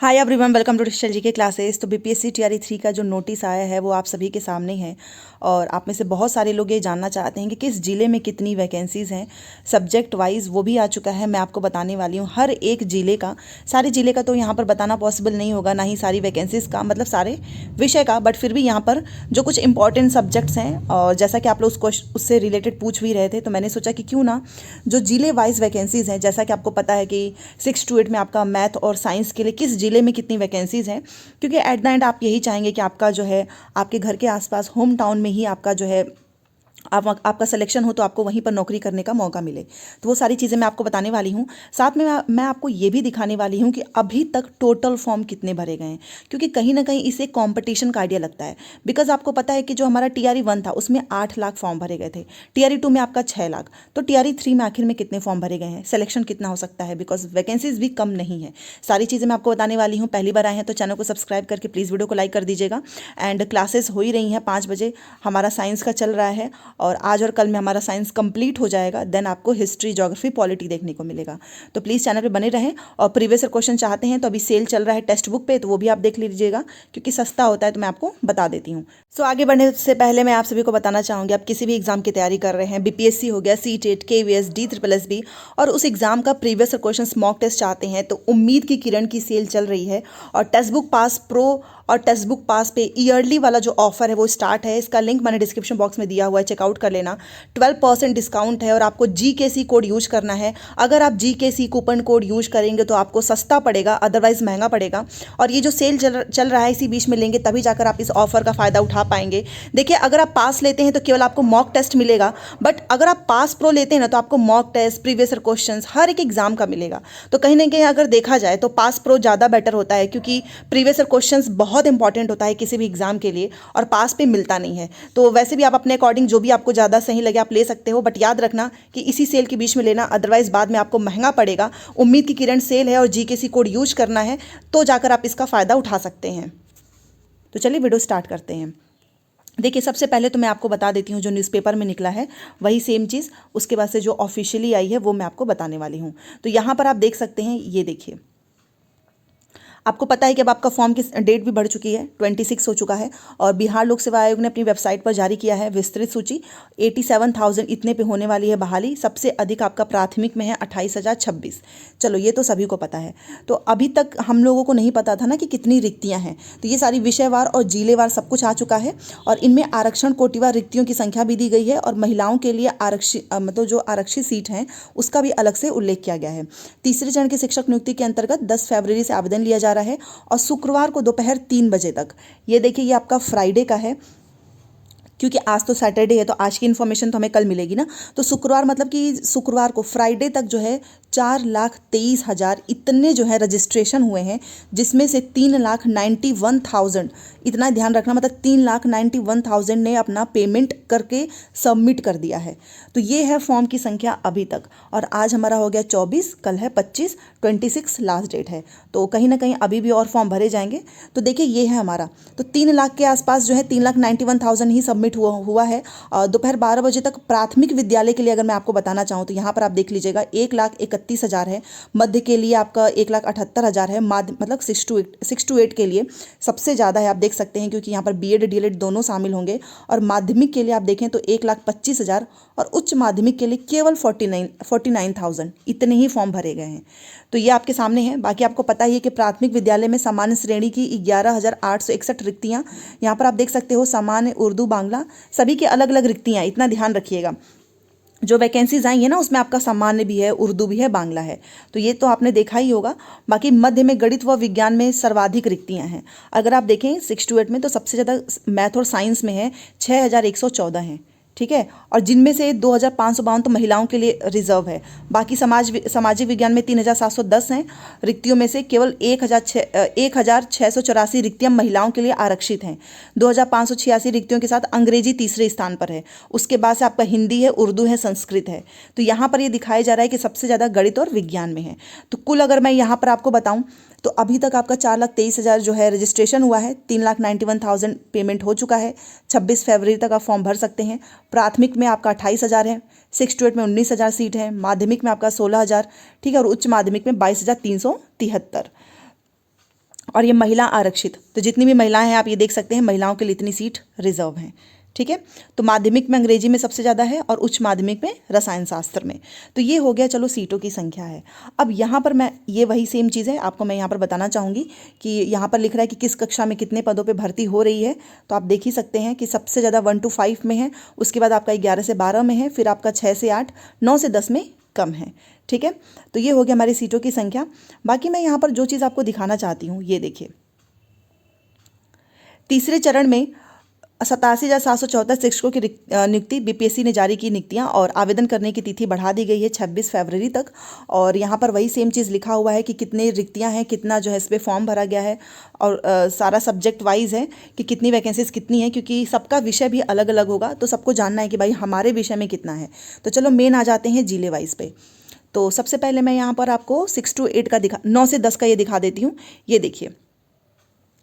Hi everyone, welcome to digital G K classes. तो BPSC TRE 3 का जो notice आया है वो आप सभी के सामने है और आप में से बहुत सारे लोग ये जानना चाहते हैं कि किस ज़िले में कितनी वैकेंसीज़ हैं सब्जेक्ट वाइज। वो भी आ चुका है, मैं आपको बताने वाली हूँ हर एक ज़िले का। सारे ज़िले का तो यहाँ पर बताना पॉसिबल नहीं होगा, ना ही सारी वैकेंसीज़ का, मतलब सारे विषय का, बट फिर भी यहाँ पर जो कुछ इंपॉर्टेंट सब्जेक्ट्स हैं और जैसा कि आप लोग उससे रिलेटेड पूछ भी रहे थे, तो मैंने सोचा कि क्यों ना जो ज़िले वाइज वैकेंसीज़ हैं, जैसा कि आपको पता है कि 6 to 8 में आपका मैथ और साइंस के लिए किस ज़िले में कितनी वैकेंसीज़ हैं, क्योंकि एट द एंड आप यही चाहेंगे कि आपका जो है आपके घर के आसपास होम टाउन में ही आपका जो है आपका सिलेक्शन हो, तो आपको वहीं पर नौकरी करने का मौका मिले। तो वो सारी चीज़ें मैं आपको बताने वाली हूँ। साथ में मैं आपको ये भी दिखाने वाली हूँ कि अभी तक टोटल फॉर्म कितने भरे गए हैं, क्योंकि कहीं ना कहीं इसे कंपटीशन का आइडिया लगता है। बिकॉज आपको पता है कि जो हमारा टीआरई 1 था उसमें 8 लाख फॉर्म भरे गए थे, टीआरई 2 में आपका 6 लाख, तो टीआरई 3 में आखिर में कितने फॉर्म भरे गए हैं, सिलेक्शन कितना हो सकता है, बिकॉज वैकेंसीज भी कम नहीं है। सारी चीज़ें मैं आपको बताने वाली हूँ। पहली बार आए हैं तो चैनल को सब्सक्राइब करके प्लीज़ वीडियो को लाइक कर दीजिएगा। एंड क्लासेस हो ही रही हैं, 5 बजे हमारा साइंस का चल रहा है और आज और कल में हमारा साइंस कंप्लीट हो जाएगा। देन आपको हिस्ट्री, ज्योग्राफी, पॉलिटी देखने को मिलेगा। तो प्लीज़ चैनल पे बने रहें। और प्रीवियस ईयर क्वेश्चन चाहते हैं तो अभी सेल चल रहा है टेक्स्ट बुक पे, तो वो भी आप देख लीजिएगा, क्योंकि सस्ता होता है, तो मैं आपको बता देती हूँ। सो आगे बढ़ने से पहले मैं आप सभी को बताना चाहूँगी, आप किसी भी एग्जाम की तैयारी कर रहे हैं, बीपीएससी हो गया, सीटेट, केवीएस, DSSS, और उस एग्जाम का previous year question mock test चाहते हैं, तो उम्मीद की किरण की सेल चल रही है। और टेक्स्ट बुक पास प्रो और टेक्स्ट बुक पास पे ईयरली वाला जो ऑफर है वो स्टार्ट है। इसका लिंक मैंने डिस्क्रिप्शन बॉक्स में दिया हुआ है, चेकआउट कर लेना। 12% डिस्काउंट है और आपको GKC कोड यूज करना है। अगर आप GKC कूपन कोड यूज करेंगे तो आपको सस्ता पड़ेगा, अदरवाइज महंगा पड़ेगा। और ये जो सेल चल रहा है इसी बीच में लेंगे, तभी जाकर आप इस ऑफर का फायदा उठा पाएंगे। देखिए, अगर आप पास लेते हैं तो केवल आपको मॉक टेस्ट मिलेगा, बट अगर आप पास प्रो लेते हैं ना तो आपको mock test, previous year questions हर एक एग्जाम का मिलेगा। तो कहीं ना कहीं अगर देखा जाए तो पास प्रो ज़्यादा बेटर होता है, क्योंकि प्रीवियस ईयर क्वेश्चंस बहुत इंपॉर्टेंट होता है किसी भी एग्जाम के लिए और पास पे मिलता नहीं है। तो वैसे भी आप अपने अकॉर्डिंग जो भी आपको ज़्यादा सही लगे आप ले सकते हो, बट याद रखना कि इसी सेल के बीच में लेना, अदरवाइज बाद में आपको महंगा पड़ेगा। उम्मीद की किरण सेल है और GKC कोड यूज करना है, तो जाकर आप इसका फ़ायदा उठा सकते हैं। तो चलिए वीडियो स्टार्ट करते हैं। देखिए, सबसे पहले तो मैं आपको बता देती हूँ जो न्यूज़पेपर में निकला है वही सेम चीज़, उसके बाद से जो ऑफिशियली आई है वो मैं आपको बताने वाली हूँ। तो यहाँ पर आप देख सकते हैं, ये देखिए, आपको पता है कि अब आपका फॉर्म की डेट भी बढ़ चुकी है, 26 हो चुका है। और बिहार लोक सेवा आयोग ने अपनी वेबसाइट पर जारी किया है विस्तृत सूची। 87,000 इतने पे होने वाली है बहाली। सबसे अधिक आपका प्राथमिक में है 28,026। चलो, ये तो सभी को पता है। तो अभी तक हम लोगों को नहीं पता था ना कि कितनी रिक्तियां हैं, तो ये सारी विषयवार और जिलेवार सब कुछ आ चुका है। और इनमें आरक्षण कोटिवार रिक्तियों की संख्या भी दी गई है और महिलाओं के लिए आरक्षित मतलब जो आरक्षित सीट हैं उसका भी अलग से उल्लेख किया गया है। तीसरे चरण के शिक्षक नियुक्ति के अंतर्गत 10 फरवरी से आवेदन लिया जा रहा है और शुक्रवार को दोपहर 3 बजे तक। ये देखिए, ये आपका फ्राइडे का है, क्योंकि आज तो सैटरडे है, तो आज की इन्फॉर्मेशन तो हमें कल मिलेगी ना। तो शुक्रवार मतलब कि शुक्रवार को, फ्राइडे तक जो है 4,23,000 इतने जो है रजिस्ट्रेशन हुए हैं, जिसमें से 3,91,000, इतना ध्यान रखना, मतलब 3,91,000 ने अपना पेमेंट करके सबमिट कर दिया है। तो ये है फॉर्म की संख्या अभी तक। और आज हमारा हो गया 24, कल है 25, 26 लास्ट डेट है। तो कहीं ना कहीं अभी भी और फॉर्म भरे जाएंगे। तो देखिए, ये है हमारा, तो 3 लाख के आसपास जो है 3,91,000 ही सबमिट हुआ है। दोपहर 12 बजे तक प्राथमिक विद्यालय के लिए अगर मैं आपको बताना चाहूँ तो यहाँ पर आप देख लीजिएगा, 1,31,000 है। मध्य के लिए आपका 1,78,000 है। मतलब 6 to 8 के लिए सबसे ज़्यादा है, आप देख सकते हैं, क्योंकि यहाँ पर BEd DLEd दोनों शामिल होंगे। और माध्यमिक के लिए आप देखें तो 1,25,000 और उच्च माध्यमिक के लिए केवल 49,000 इतने ही फॉर्म भरे गए हैं। तो ये आपके सामने है। बाकी आपको पता ही है कि प्राथमिक विद्यालय में सामान्य श्रेणी की 11,861 रिक्तियाँ, यहाँ पर आप देख सकते हो, सामान्य, उर्दू, बांग्ला, सभी की अलग अलग रिक्तियाँ, इतना ध्यान रखिएगा। जो वैकेंसीज आई है ना उसमें आपका सामान्य भी है, उर्दू भी है, बांग्ला है, तो ये तो आपने देखा ही होगा। बाकी मध्य में गणित व विज्ञान में सर्वाधिक रिक्तियां हैं। अगर आप देखें 6 to 8 में तो सबसे ज़्यादा मैथ और साइंस में है, 6,114 हैं, ठीक है। और जिनमें से 2,552 तो महिलाओं के लिए रिजर्व है। बाकी सामाजिक विज्ञान में 3,710 हैं रिक्तियों में से केवल 1,684 रिक्तियां महिलाओं के लिए आरक्षित हैं। 2,586 रिक्तियों के साथ अंग्रेजी तीसरे स्थान पर है। उसके बाद से आपका हिंदी है, उर्दू है, संस्कृत है। तो यहाँ पर ये दिखाया जा रहा है कि सबसे ज़्यादा गणित और विज्ञान में है। तो कुल अगर मैं यहाँ पर आपको बताऊँ तो अभी तक आपका 4,23,000 जो है रजिस्ट्रेशन हुआ है, 3,91,000 पेमेंट हो चुका है। 26 फरवरी तक आप फॉर्म भर सकते हैं। प्राथमिक में आपका 28,000 है, 6 to 8 में 19,000 सीट है, माध्यमिक में आपका 16,000, ठीक है, और उच्च माध्यमिक में 22,373। और ये महिला आरक्षित, तो जितनी भी महिलाएं हैं आप ये देख सकते हैं महिलाओं के लिए इतनी सीट रिजर्व हैं। ठीक है, तो माध्यमिक में अंग्रेजी में सबसे ज़्यादा है और उच्च माध्यमिक में रसायन शास्त्र में। तो ये हो गया, चलो सीटों की संख्या है। अब यहाँ पर मैं ये वही सेम चीज़ है आपको मैं यहाँ पर बताना चाहूँगी कि यहाँ पर लिख रहा है कि किस कक्षा में कितने पदों पे भर्ती हो रही है। तो आप देख ही सकते हैं कि सबसे ज़्यादा 1 to 5 में है, उसके बाद आपका 11 से 12 में है, फिर आपका 6 से 8, 9 से 10 में कम है। ठीक है, तो ये हो गया हमारी सीटों की संख्या। बाकी मैं यहाँ पर जो चीज़ आपको दिखाना चाहती हूँ ये देखिए, तीसरे चरण में 87,774 शिक्षकों की नियुक्ति बीपीएससी ने जारी की नियुक्तियां, और आवेदन करने की तिथि बढ़ा दी गई है 26 फरवरी तक। और यहाँ पर वही सेम चीज़ लिखा हुआ है कि कितने रिक्तियां हैं, कितना जो है इस पर फॉर्म भरा गया है, और सारा सब्जेक्ट वाइज है कि कितनी वैकेंसीज कितनी है, क्योंकि सबका विषय भी अलग अलग होगा, तो सबको जानना है कि भाई हमारे विषय में कितना है। तो चलो मेन आ जाते हैं जिले वाइज पे। तो सबसे पहले मैं यहाँ पर आपको 6 to 8 का 9 से 10 का ये दिखा देती हूँ। ये देखिए,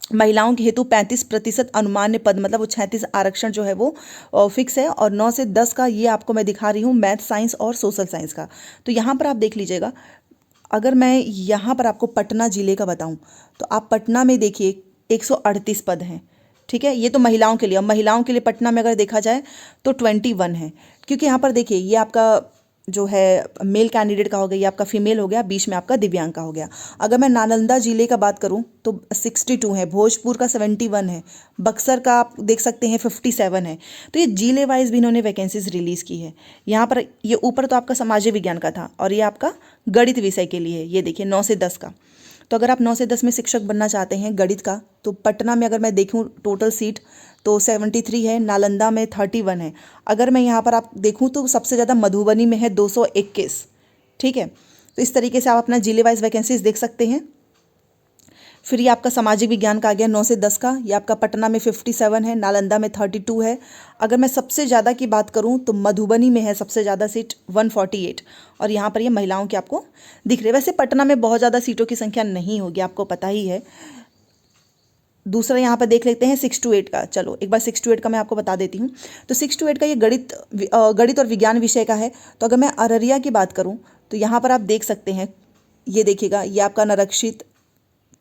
महिलाओं के हेतु 35% अनुमान्य पद, मतलब वो 36 आरक्षण जो है वो फिक्स है। और 9 से 10 का ये आपको मैं दिखा रही हूँ मैथ, साइंस और सोशल साइंस का। तो यहाँ पर आप देख लीजिएगा, अगर मैं यहाँ पर आपको पटना जिले का बताऊँ तो आप पटना में देखिए 138 पद हैं। ठीक है, ये तो महिलाओं के लिए। अब महिलाओं के लिए पटना में अगर देखा जाए तो 21 है, क्योंकि यहाँ पर देखिए ये आपका जो है मेल कैंडिडेट का हो गया, ये आपका फीमेल हो गया, बीच में आपका दिव्यांग का हो गया। अगर मैं नालंदा जिले का बात करूं तो 62 है, भोजपुर का 71 है, बक्सर का आप देख सकते हैं 57 है। तो ये जिले वाइज भी इन्होंने वैकेंसीज रिलीज़ की है। यहाँ पर ये ऊपर तो आपका सामाजिक विज्ञान का था, और ये आपका गणित विषय के लिए, ये देखिए 9 से 10 का। तो अगर आप 9 से 10 में शिक्षक बनना चाहते हैं गणित का, तो पटना में अगर मैं देखूँ टोटल सीट तो 73 है, नालंदा में 31 है। अगर मैं यहाँ पर आप देखूँ तो सबसे ज़्यादा मधुबनी में है 221। ठीक है, तो इस तरीके से आप अपना जिले वाइज वैकेंसीज देख सकते हैं। फिर ये आपका सामाजिक विज्ञान का आ गया 9 से 10 का, ये आपका पटना में 57 है, नालंदा में 32 है। अगर मैं सबसे ज़्यादा की बात करूं तो मधुबनी में है सबसे ज़्यादा सीट 148, और यहाँ पर ये महिलाओं के आपको दिख रहे। वैसे पटना में बहुत ज़्यादा सीटों की संख्या नहीं होगी, आपको पता ही है। दूसरा यहाँ पर देख लेते हैं 6 to 8 का। चलो एक बार 6 to 8 का मैं आपको बता देती हूँ। तो 6 to 8 का ये गणित और विज्ञान विषय का है। तो अगर मैं अररिया की बात करूँ तो यहाँ पर आप देख सकते हैं, ये देखिएगा, ये आपका नरक्षित,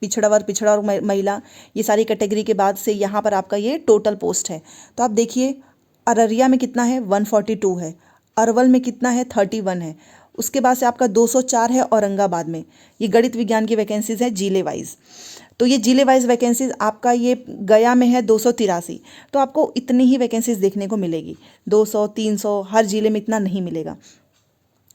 पिछड़ा वर्ग और महिला, ये सारी कैटेगरी के बाद से यहाँ पर आपका ये टोटल पोस्ट है। तो आप देखिए अररिया में कितना है, 142 है, अरवल में कितना है, 31 है, उसके बाद से आपका 204 है औरंगाबाद में। ये गणित विज्ञान की वैकेंसीज है जिले वाइज। तो ये जिले वाइज वैकेंसीज आपका ये गया में है 283। तो आपको इतनी ही वैकेंसीज देखने को मिलेगी, 200 300 हर जिले में इतना नहीं मिलेगा।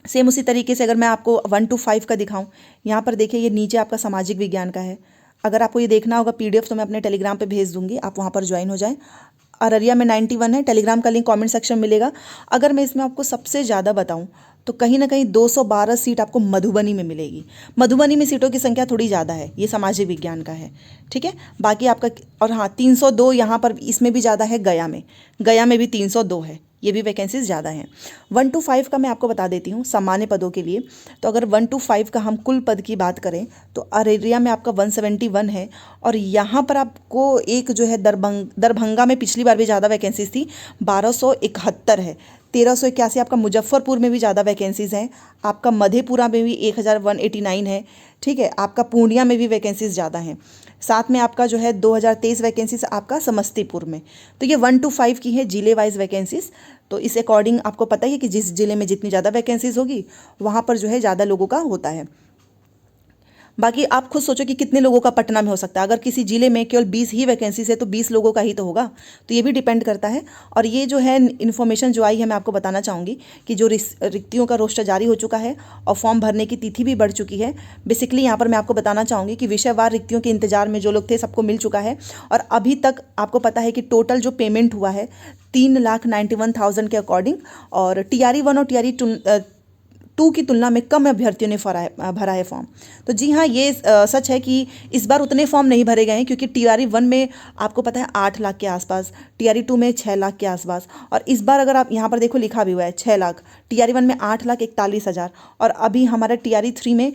सेम उसी तरीके से अगर मैं आपको 1 to 5 का दिखाऊं, यहाँ पर देखिए ये नीचे आपका सामाजिक विज्ञान का है। अगर आपको ये देखना होगा PDF तो मैं अपने टेलीग्राम पे भेज दूंगी, आप वहाँ पर ज्वाइन हो जाएं। अररिया में 91 है, टेलीग्राम का लिंक कमेंट सेक्शन में मिलेगा। अगर मैं इसमें आपको सबसे ज़्यादा बताऊं तो कहीं ना कहीं 212 सीट आपको मधुबनी में मिलेगी। मधुबनी में सीटों की संख्या थोड़ी ज़्यादा है, ये सामाजिक विज्ञान का है। ठीक है, बाकी आपका, और हाँ 302 यहाँ पर इसमें भी ज़्यादा है, गया में भी 302 है, ये भी वैकेंसीज ज़्यादा हैं। 1 to 5 का मैं आपको बता देती हूँ सामान्य पदों के लिए। तो अगर 1 to 5 का हम कुल पद की बात करें तो अररिया में आपका 171 है, और यहाँ पर आपको एक जो है दरभंगा में पिछली बार भी ज़्यादा वैकेंसीज थी, 1271 है। 1381 आपका मुजफ्फरपुर में भी ज़्यादा वैकेंसीज हैं, आपका मधेपुरा में भी 1189 है। ठीक है, आपका पूर्णिया में भी वैकेंसीज ज़्यादा हैं। साथ में आपका जो है 2023 वैकेंसीज आपका समस्तीपुर में। तो ये 1 to 5 की है जिले वाइज वैकेंसीज। तो इस अकॉर्डिंग आपको पता ही है कि जिस जिले में जितनी ज़्यादा वैकेंसीज होगी वहाँ पर जो है ज़्यादा लोगों का होता है। बाकी आप खुद सोचो कि कितने लोगों का पटना में हो सकता है। अगर किसी जिले में केवल 20 ही वैकेंसीज है तो 20 लोगों का ही तो होगा। तो ये भी डिपेंड करता है। और ये जो है इन्फॉर्मेशन जो आई है मैं आपको बताना चाहूँगी कि जो रिक्तियों का रोस्टर जारी हो चुका है और फॉर्म भरने की तिथि भी बढ़ चुकी है। बेसिकली यहाँ पर मैं आपको बताना चाहूँगी कि विषयवार रिक्तियों के इंतजार में जो लोग थे सबको मिल चुका है। और अभी तक आपको पता है कि टोटल जो पेमेंट हुआ है 3,91,000 के अकॉर्डिंग, और TRE 1 और TRE 2 की तुलना में कम अभ्यर्थियों ने भरा है फॉर्म। तो जी हाँ, ये सच है कि इस बार उतने फॉर्म नहीं भरे गए हैं, क्योंकि TRE 1 में आपको पता है 8 लाख के आसपास, TRE 2 में 6 लाख के आसपास, और इस बार अगर आप यहाँ पर देखो लिखा भी हुआ है 6 लाख, TRE 1 में 8,41,000, और अभी हमारा TRE 3 में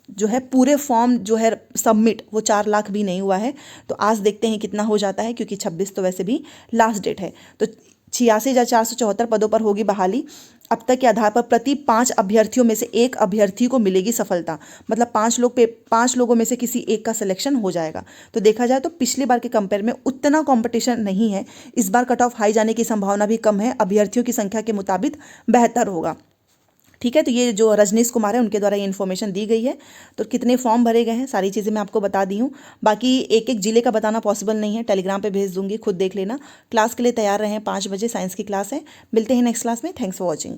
जो है पूरे फॉर्म जो है सबमिट वो 4 लाख भी नहीं हुआ है। तो आज देखते हैं कितना हो जाता है, क्योंकि 26 तो वैसे भी लास्ट डेट है। तो 86,474 पदों पर होगी बहाली। अब तक के आधार पर प्रति 5 अभ्यर्थियों में से एक अभ्यर्थी को मिलेगी सफलता, मतलब 5 लोगों में से किसी एक का सिलेक्शन हो जाएगा। तो देखा जाए तो पिछले बार के कंपेयर में उतना कंपटीशन नहीं है, इस बार कट ऑफ हाई जाने की संभावना भी कम है, अभ्यर्थियों की संख्या के मुताबिक बेहतर होगा। ठीक है, तो ये जो रजनीश कुमार है उनके द्वारा ये इन्फॉर्मेशन दी गई है। तो कितने फॉर्म भरे गए हैं सारी चीज़ें मैं आपको बता दी हूँ। बाकी एक एक जिले का बताना पॉसिबल नहीं है, टेलीग्राम पे भेज दूंगी, खुद देख लेना। क्लास के लिए तैयार रहें, 5 बजे साइंस की क्लास है। मिलते हैं नेक्स्ट क्लास में। Thanks for watching.